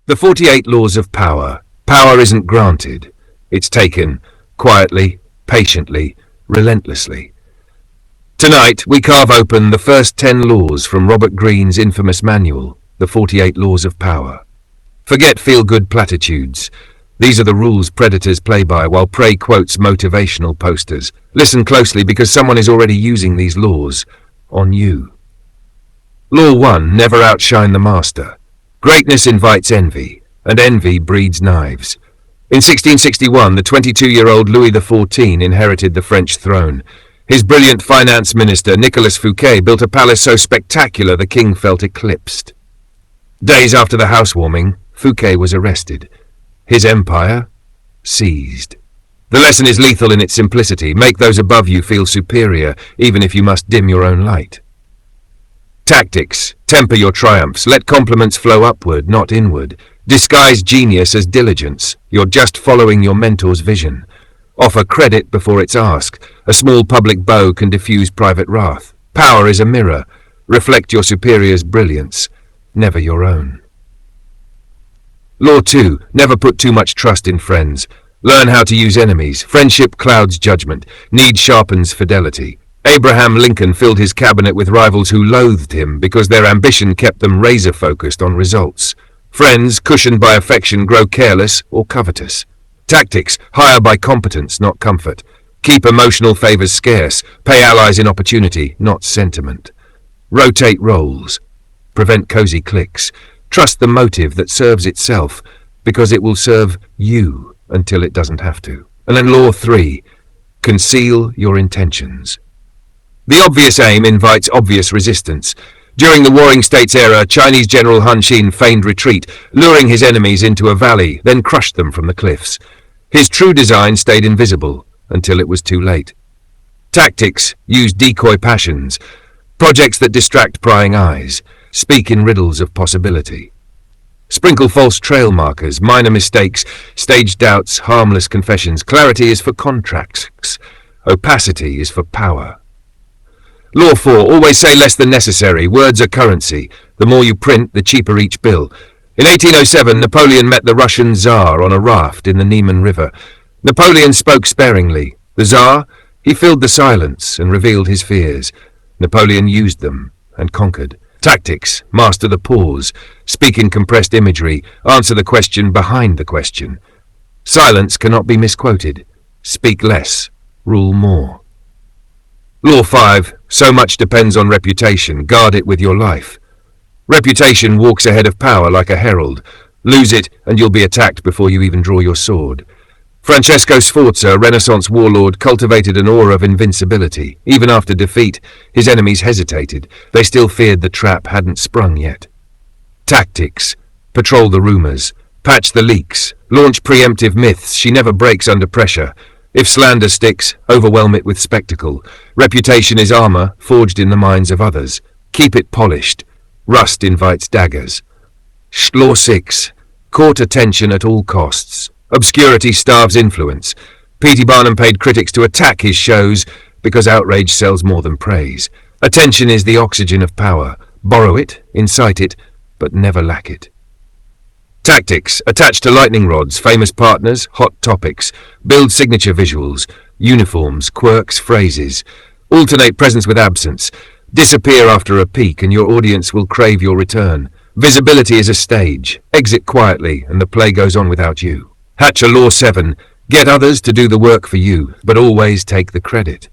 The 48 Laws of Power. Power isn't granted. It's taken quietly, patiently, relentlessly. Tonight, we carve open the first 10 laws from Robert Greene's infamous manual, The 48 Laws of Power. Forget feel-good platitudes. These are the rules predators play by while prey quotes motivational posters. Listen closely because someone is already using these laws on you. Law 1. Never outshine the master. Greatness invites envy, and envy breeds knives. In 1661, the 22-year-old Louis XIV inherited the French throne. His brilliant finance minister, Nicolas Fouquet, built a palace so spectacular the king felt eclipsed. Days after the housewarming, Fouquet was arrested. His empire seized. The lesson is lethal in its simplicity. Make those above you feel superior, even if you must dim your own light. Tactics. Temper your triumphs. Let compliments flow upward, not inward. Disguise genius as diligence. You're just following your mentor's vision. Offer credit before it's asked. A small public bow can diffuse private wrath. Power is a mirror. Reflect your superior's brilliance, never your own. Law 2. Never put too much trust in friends. Learn how to use enemies. Friendship clouds judgment. Need sharpens fidelity. Abraham Lincoln filled his cabinet with rivals who loathed him because their ambition kept them razor-focused on results. Friends, cushioned by affection, grow careless or covetous. Tactics. Hire by competence, not comfort. Keep emotional favors scarce. Pay allies in opportunity, not sentiment. Rotate roles. Prevent cozy cliques. Trust the motive that serves itself, because it will serve you until it doesn't have to. And then Law 3. Conceal your intentions. The obvious aim invites obvious resistance. During the Warring States era, Chinese General Hun Xin feigned retreat, luring his enemies into a valley, then crushed them from the cliffs. His true design stayed invisible until it was too late. Tactics. Use decoy passions. Projects that distract prying eyes. Speak in riddles of possibility. Sprinkle false trail markers, minor mistakes, staged doubts, harmless confessions. Clarity is for contracts. Opacity is for power. Law 4. Always say less than necessary. Words are currency. The more you print, the cheaper each bill. In 1807, Napoleon met the Russian Tsar on a raft in the Niemen River. Napoleon spoke sparingly. The Tsar, he filled the silence and revealed his fears. Napoleon used them and conquered. Tactics. Master the pause. Speak in compressed imagery. Answer the question behind the question. Silence cannot be misquoted. Speak less. Rule more. Law 5. So much depends on reputation. Guard it with your life. Reputation walks ahead of power like a herald. Lose it, and you'll be attacked before you even draw your sword. Francesco Sforza, Renaissance warlord, cultivated an aura of invincibility. Even after defeat, his enemies hesitated. They still feared the trap hadn't sprung yet. Tactics. Patrol the rumors. Patch the leaks. Launch preemptive myths. She never breaks under pressure. If slander sticks, overwhelm it with spectacle. Reputation is armor, forged in the minds of others. Keep it polished. Rust invites daggers. Law 6. Court attention at all costs. Obscurity starves influence. P.T. Barnum paid critics to attack his shows because outrage sells more than praise. Attention is the oxygen of power. Borrow it, incite it, but never lack it. Tactics. Attach to lightning rods, famous partners, hot topics. Build signature visuals, uniforms, quirks, phrases. Alternate presence with absence. Disappear after a peak and your audience will crave your return. Visibility is a stage. Exit quietly and the play goes on without you. Hatch a Law 7. Get others to do the work for you, but always take the credit.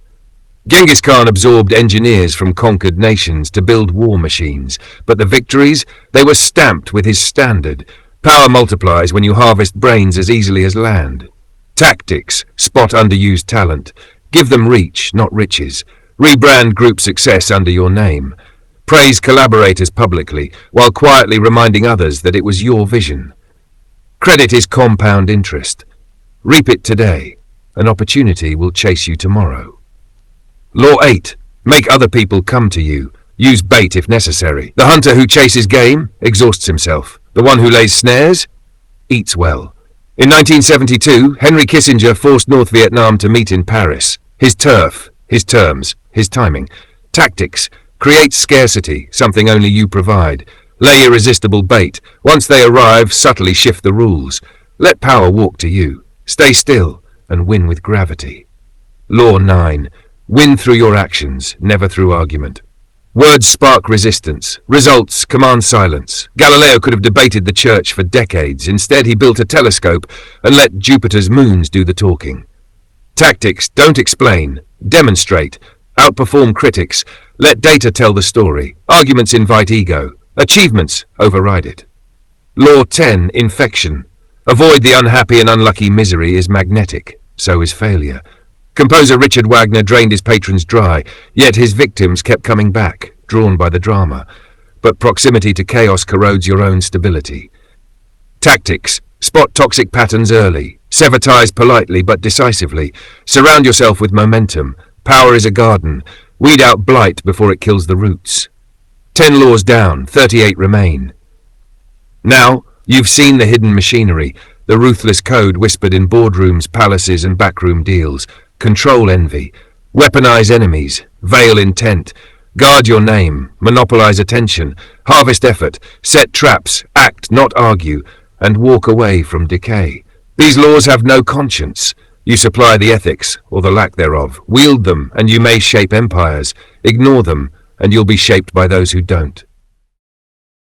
Genghis Khan absorbed engineers from conquered nations to build war machines, but the victories, they were stamped with his standard. Power multiplies when you harvest brains as easily as land. Tactics. Spot underused talent. Give them reach, not riches. Rebrand group success under your name. Praise collaborators publicly, while quietly reminding others that it was your vision. Credit is compound interest. Reap it today. An opportunity will chase you tomorrow. Law 8. Make other people come to you. Use bait if necessary. The hunter who chases game exhausts himself. The one who lays snares eats well. In 1972, Henry Kissinger forced North Vietnam to meet in Paris. His turf, his terms, his timing. Tactics. Create scarcity, something only you provide. Lay irresistible bait. Once they arrive, subtly shift the rules. Let power walk to you. Stay still and win with gravity. Law 9. Win through your actions, never through argument. Words spark resistance. Results command silence. Galileo could have debated the church for decades. Instead, he built a telescope and let Jupiter's moons do the talking. Tactics don't explain, demonstrate, outperform critics, let data tell the story. Arguments invite ego. Achievements override it. Law 10. Infection. Avoid the unhappy and unlucky. Misery is magnetic, so is failure. Composer Richard Wagner drained his patrons dry, yet his victims kept coming back, drawn by the drama. But proximity to chaos corrodes your own stability. Tactics. Spot toxic patterns early. Sever ties politely but decisively. Surround yourself with momentum. Power is a garden. Weed out blight before it kills the roots. 10 laws down, 38 remain. Now, you've seen the hidden machinery, the ruthless code whispered in boardrooms, palaces, and backroom deals. Control envy, weaponize enemies, veil intent, guard your name, monopolize attention, harvest effort, set traps, act, not argue, and walk away from decay. These laws have no conscience. You supply the ethics, or the lack thereof. Wield them, and you may shape empires. Ignore them, and you'll be shaped by those who don't.